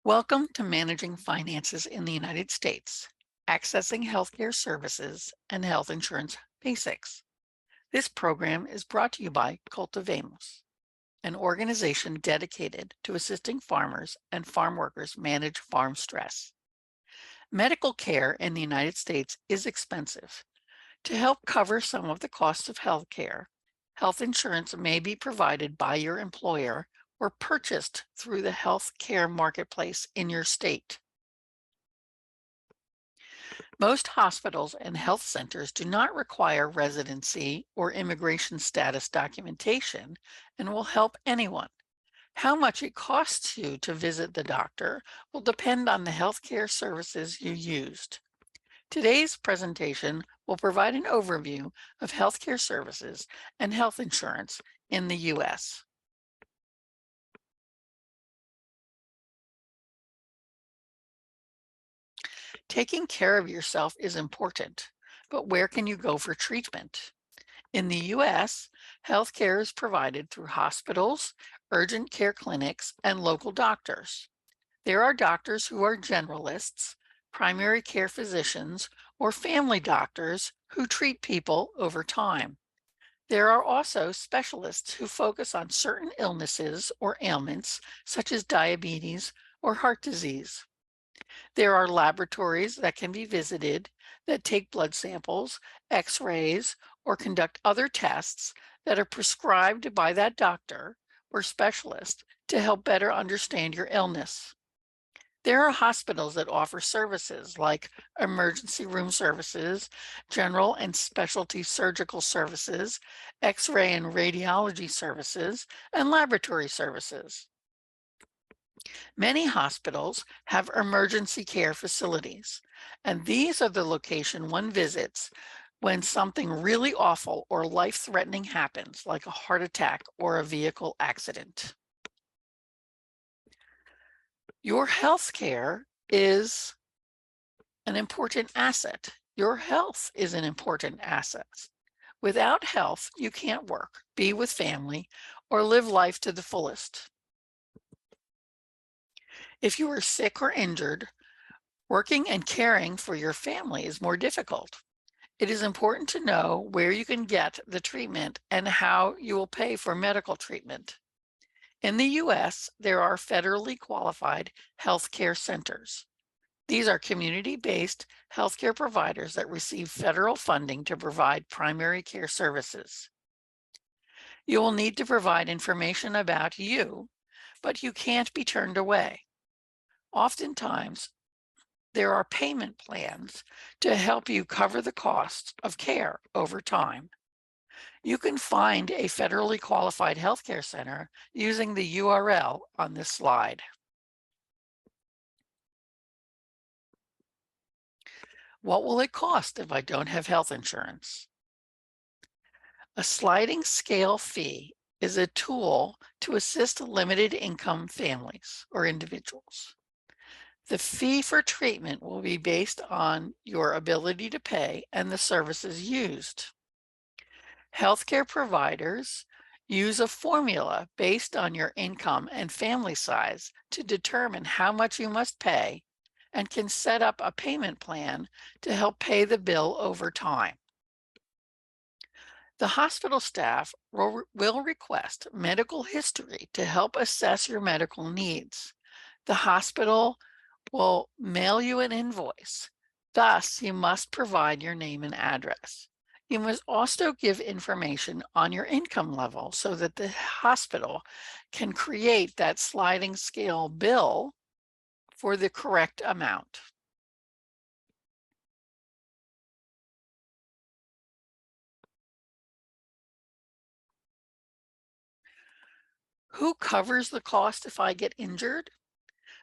Welcome to Managing Finances in the United States, Accessing Healthcare Services and Health Insurance Basics. This program is brought to you by Cultivemos, an organization dedicated to assisting farmers and farm workers manage farm stress. Medical care in the United States is expensive. To help cover some of the costs of health care, health insurance may be provided by your employer or purchased through the health care marketplace in your state. Most hospitals and health centers do not require residency or immigration status documentation and will help anyone. How much it costs you to visit the doctor will depend on the healthcare services you used. Today's presentation will provide an overview of healthcare services and health insurance in the U.S. Taking care of yourself is important, but where can you go for treatment? In the U.S., healthcare is provided through hospitals, urgent care clinics, and local doctors. There are doctors who are generalists, primary care physicians, or family doctors who treat people over time. There are also specialists who focus on certain illnesses or ailments, such as diabetes or heart disease. There are laboratories that can be visited that take blood samples, x-rays, or conduct other tests that are prescribed by that doctor or specialist to help better understand your illness. There are hospitals that offer services like emergency room services, general and specialty surgical services, x-ray and radiology services, and laboratory services. Many hospitals have emergency care facilities, and these are the location one visits when something really awful or life-threatening happens, like a heart attack or a vehicle accident. Your health care is an important asset. Your health is an important asset. Without health, you can't work, be with family, or live life to the fullest. If you are sick or injured, working and caring for your family is more difficult. It is important to know where you can get the treatment and how you will pay for medical treatment. In the U.S., there are federally qualified healthcare centers. These are community-based healthcare providers that receive federal funding to provide primary care services. You will need to provide information about you, but you can't be turned away. Oftentimes, there are payment plans to help you cover the costs of care over time. You can find a federally qualified healthcare center using the URL on this slide. What will it cost if I don't have health insurance? A sliding scale fee is a tool to assist limited income families or individuals. The fee for treatment will be based on your ability to pay and the services used. Healthcare providers use a formula based on your income and family size to determine how much you must pay and can set up a payment plan to help pay the bill over time. The hospital staff will request medical history to help assess your medical needs. The hospital will mail you an invoice. Thus, you must provide your name and address. You must also give information on your income level so that the hospital can create that sliding scale bill for the correct amount. Who covers the cost if I get injured?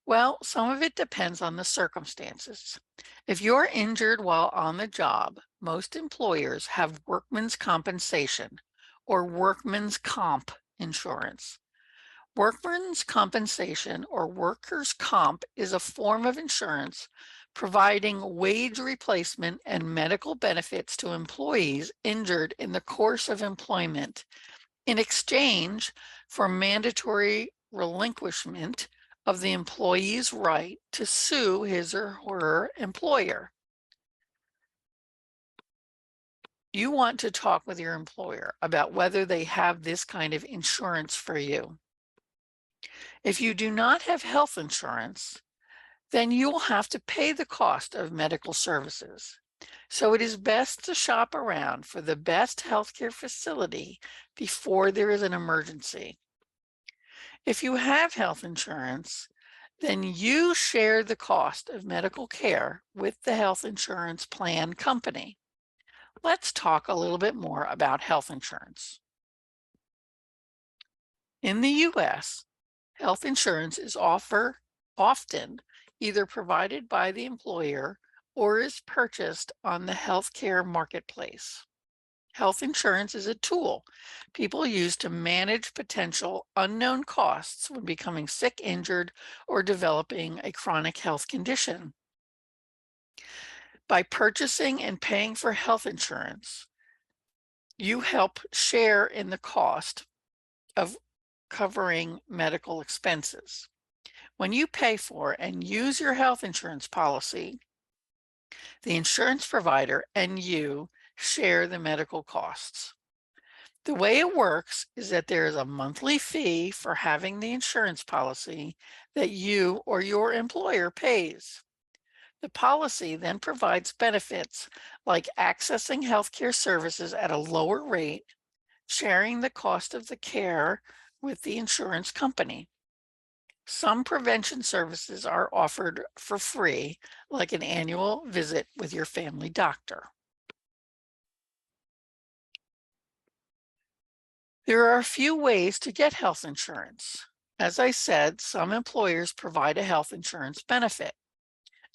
Well, some of it depends on the circumstances. If you're injured while on the job, most employers have workman's compensation or workman's comp insurance. Workman's compensation or workers' comp is a form of insurance providing wage replacement and medical benefits to employees injured in the course of employment in exchange for mandatory relinquishment of the employee's right to sue his or her employer. You want to talk with your employer about whether they have this kind of insurance for you. If you do not have health insurance, then you will have to pay the cost of medical services. So it is best to shop around for the best healthcare facility before there is an emergency. If you have health insurance, then you share the cost of medical care with the health insurance plan company. Let's talk a little bit more about health insurance. In the US, health insurance is often either provided by the employer or is purchased on the healthcare marketplace. Health insurance is a tool people use to manage potential unknown costs when becoming sick, injured, or developing a chronic health condition. By purchasing and paying for health insurance, you help share in the cost of covering medical expenses. When you pay for and use your health insurance policy, the insurance provider and you share the medical costs. The way it works is that there is a monthly fee for having the insurance policy that you or your employer pays. The policy then provides benefits like accessing healthcare services at a lower rate, sharing the cost of the care with the insurance company. Some prevention services are offered for free, like an annual visit with your family doctor. There are a few ways to get health insurance. As I said, some employers provide a health insurance benefit.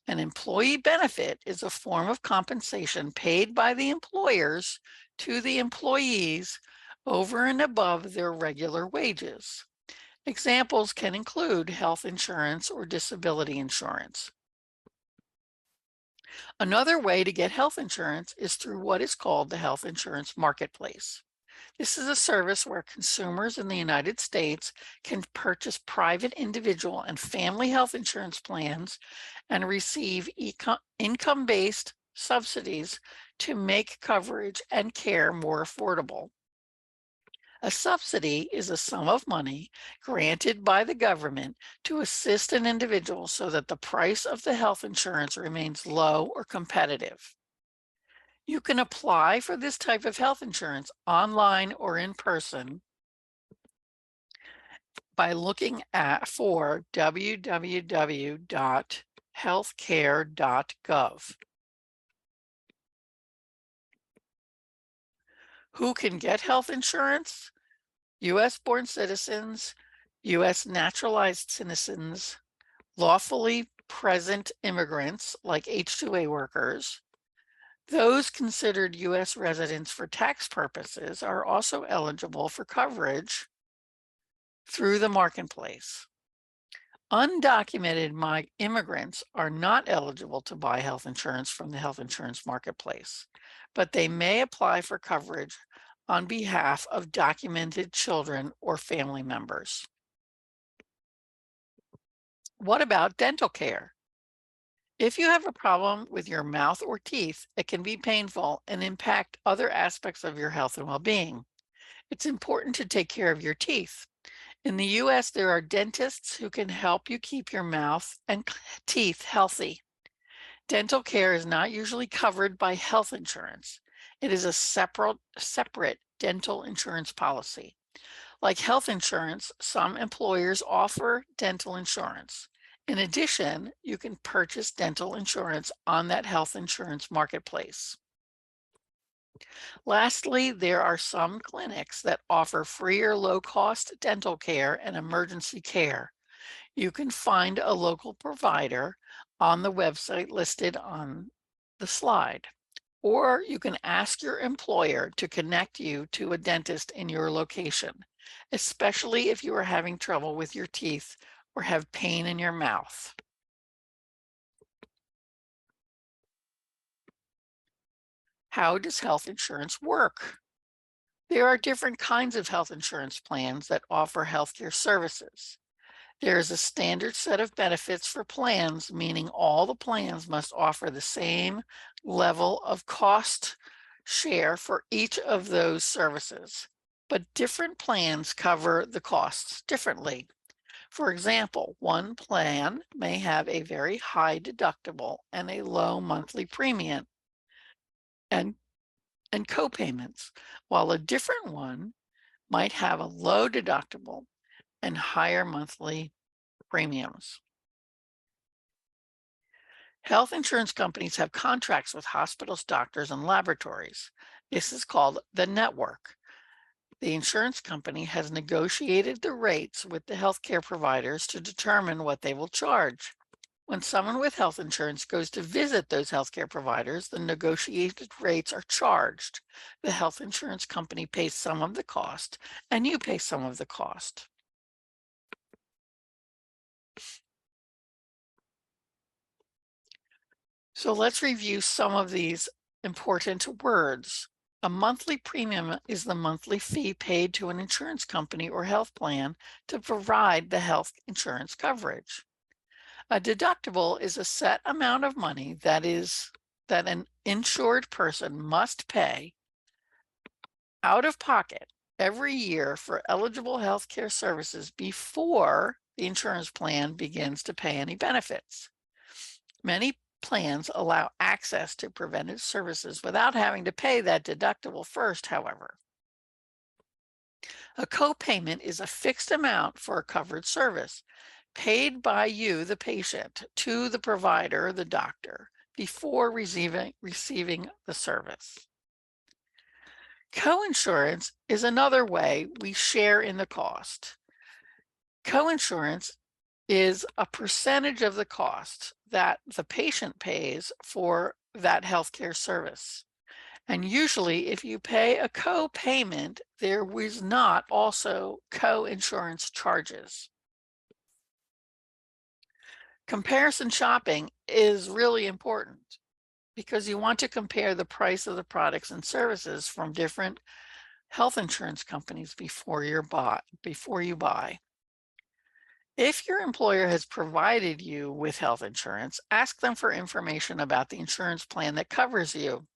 An employee benefit is a form of compensation paid by the employers to the employees over and above their regular wages. Examples can include health insurance or disability insurance. Another way to get health insurance is through what is called the health insurance marketplace. This is a service where consumers in the United States can purchase private, individual, and family health insurance plans and receive income-based subsidies to make coverage and care more affordable. A subsidy is a sum of money granted by the government to assist an individual so that the price of the health insurance remains low or competitive. You can apply for this type of health insurance online or in person by looking for www.healthcare.gov. Who can get health insurance? U.S.-born citizens, U.S. naturalized citizens, lawfully present immigrants like H-2A workers. Those considered U.S. residents for tax purposes are also eligible for coverage through the marketplace. Undocumented immigrants are not eligible to buy health insurance from the health insurance marketplace, but they may apply for coverage on behalf of documented children or family members. What about dental care? If you have a problem with your mouth or teeth, it can be painful and impact other aspects of your health and well-being. It's important to take care of your teeth. In the US, there are dentists who can help you keep your mouth and teeth healthy. Dental care is not usually covered by health insurance. It is a separate dental insurance policy. Like health insurance, some employers offer dental insurance. In addition, you can purchase dental insurance on that health insurance marketplace. Lastly, there are some clinics that offer free or low-cost dental care and emergency care. You can find a local provider on the website listed on the slide, or you can ask your employer to connect you to a dentist in your location, especially if you are having trouble with your teeth or have pain in your mouth. How does health insurance work? There are different kinds of health insurance plans that offer healthcare services. There is a standard set of benefits for plans, meaning all the plans must offer the same level of cost share for each of those services, but different plans cover the costs differently. For example, one plan may have a very high deductible and a low monthly premium and, and co-payments, while a different one might have a low deductible and higher monthly premiums. Health insurance companies have contracts with hospitals, doctors, and laboratories. This is called the network. The insurance company has negotiated the rates with the healthcare providers to determine what they will charge. When someone with health insurance goes to visit those healthcare providers, the negotiated rates are charged. The health insurance company pays some of the cost, and you pay some of the cost. So let's review some of these important words. A monthly premium is the monthly fee paid to an insurance company or health plan to provide the health insurance coverage. A deductible is a set amount of money that an insured person must pay out of pocket every year for eligible health care services before the insurance plan begins to pay any benefits. Many plans allow access to preventive services without having to pay that deductible first, however. A copayment is a fixed amount for a covered service paid by you, the patient, to the provider, the doctor, before receiving the service. Coinsurance is another way we share in the cost. Coinsurance is a percentage of the cost that the patient pays for that healthcare service. And usually, if you pay a co-payment, there was not also co-insurance charges. Comparison shopping is really important because you want to compare the price of the products and services from different health insurance companies before you buy. If your employer has provided you with health insurance, ask them for information about the insurance plan that covers you.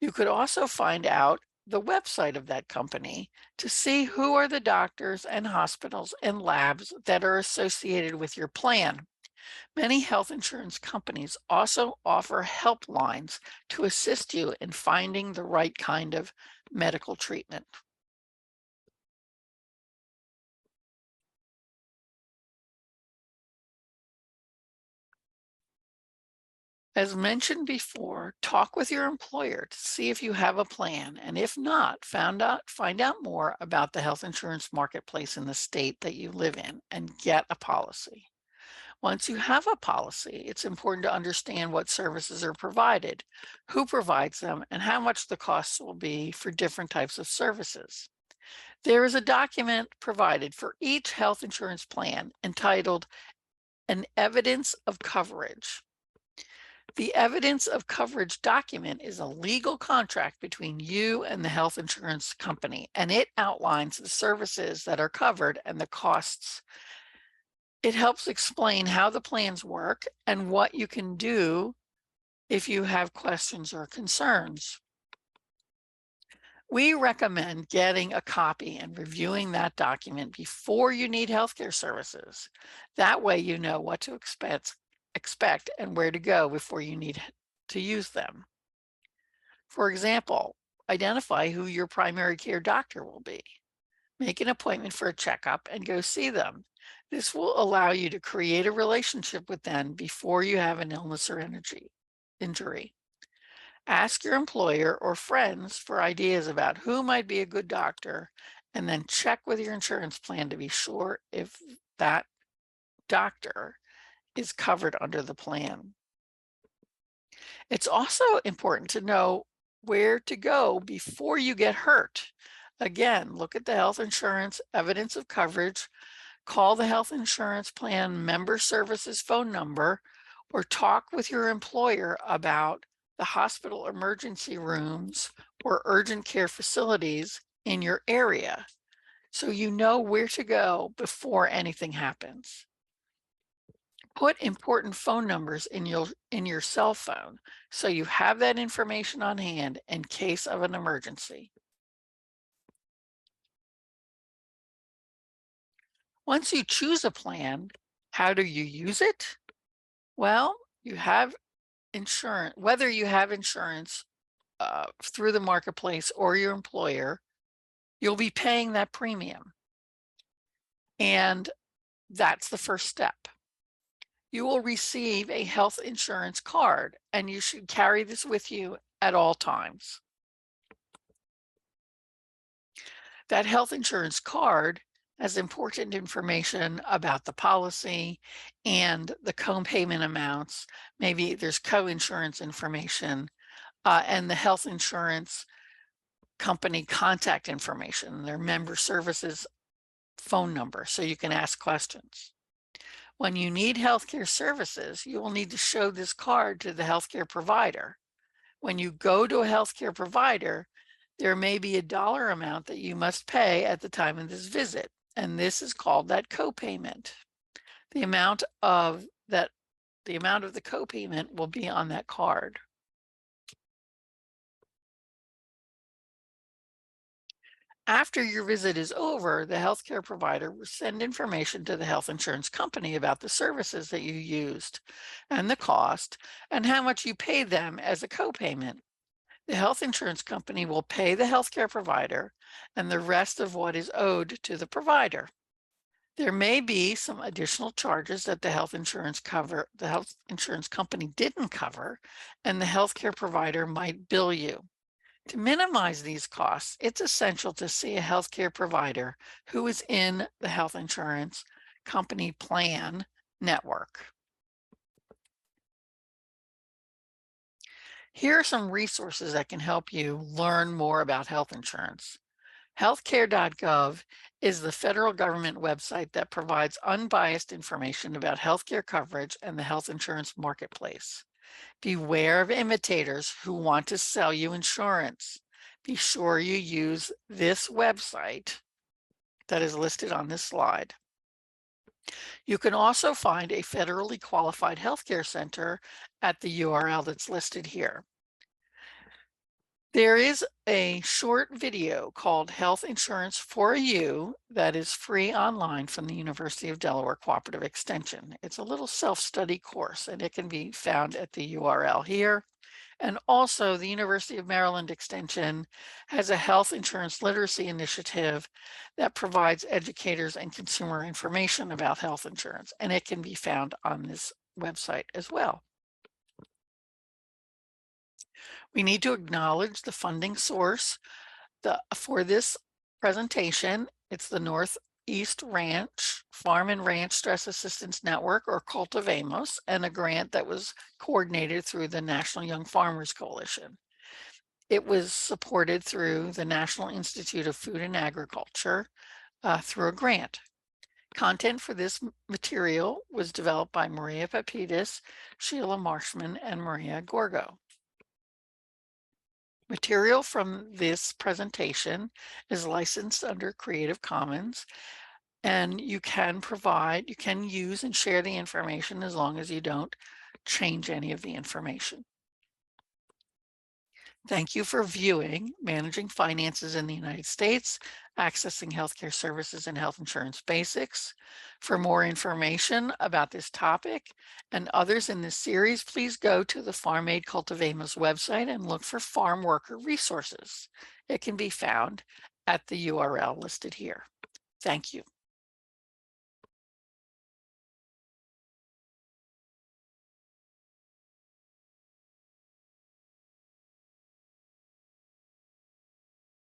You could also find out the website of that company to see who are the doctors and hospitals and labs that are associated with your plan. Many health insurance companies also offer helplines to assist you in finding the right kind of medical treatment. As mentioned before, talk with your employer to see if you have a plan, and if not, find out more about the health insurance marketplace in the state that you live in and get a policy. Once you have a policy, it's important to understand what services are provided, who provides them, and how much the costs will be for different types of services. There is a document provided for each health insurance plan entitled An Evidence of Coverage. The evidence of coverage document is a legal contract between you and the health insurance company, and it outlines the services that are covered and the costs. It helps explain how the plans work and what you can do if you have questions or concerns. We recommend getting a copy and reviewing that document before you need healthcare services. That way you know what to expect and where to go before you need to use them. For example, identify who your primary care doctor will be. Make an appointment for a checkup and go see them. This will allow you to create a relationship with them before you have an illness or injury. Ask your employer or friends for ideas about who might be a good doctor, and then check with your insurance plan to be sure if that doctor is covered under the plan. It's also important to know where to go before you get hurt. Again, look at the health insurance evidence of coverage, call the health insurance plan member services phone number, or talk with your employer about the hospital emergency rooms or urgent care facilities in your area so you know where to go before anything happens. Put important phone numbers in your cell phone so you have that information on hand in case of an emergency. Once you choose a plan, how do you use it? Well, you have insurance, whether you have insurance through the marketplace or your employer, you'll be paying that premium. And that's the first step. You will receive a health insurance card, and you should carry this with you at all times. That health insurance card has important information about the policy and the co-payment amounts. Maybe there's co-insurance information and the health insurance company contact information, their member services phone number, so you can ask questions. When you need healthcare services, you will need to show this card to the healthcare provider. When you go to a healthcare provider, there may be a dollar amount that you must pay at the time of this visit, and this is called that copayment. The amount of the copayment will be on that card. After your visit is over, the healthcare provider will send information to the health insurance company about the services that you used and the cost and how much you paid them as a copayment. The health insurance company will pay the healthcare provider and the rest of what is owed to the provider. There may be some additional charges that the health insurance company didn't cover, and the healthcare provider might bill you. To minimize these costs, it's essential to see a healthcare provider who is in the health insurance company plan network. Here are some resources that can help you learn more about health insurance. Healthcare.gov is the federal government website that provides unbiased information about healthcare coverage and the health insurance marketplace. Beware of imitators who want to sell you insurance. Be sure you use this website that is listed on this slide. You can also find a federally qualified healthcare center at the URL that's listed here. There is a short video called Health Insurance for You that is free online from the University of Delaware Cooperative Extension. It's a little self-study course, and it can be found at the URL here. And also the University of Maryland Extension has a health insurance literacy initiative that provides educators and consumer information about health insurance, and it can be found on this website as well. We need to acknowledge the funding source for this presentation. It's the Northeast Ranch Farm and Ranch Stress Assistance Network, or Cultivemos, and a grant that was coordinated through the National Young Farmers Coalition. It was supported through the National Institute of Food and Agriculture through a grant. Content for this material was developed by Maria Papitas, Sheila Marshman, and Maria Gorgo. Material from this presentation is licensed under Creative Commons, and you can use and share the information as long as you don't change any of the information. Thank you for viewing Managing Finances in the United States, Accessing Healthcare Services and Health Insurance Basics. For more information about this topic and others in this series, please go to the Farm Aid Cultivemos website and look for farm worker resources. It can be found at the URL listed here. Thank you.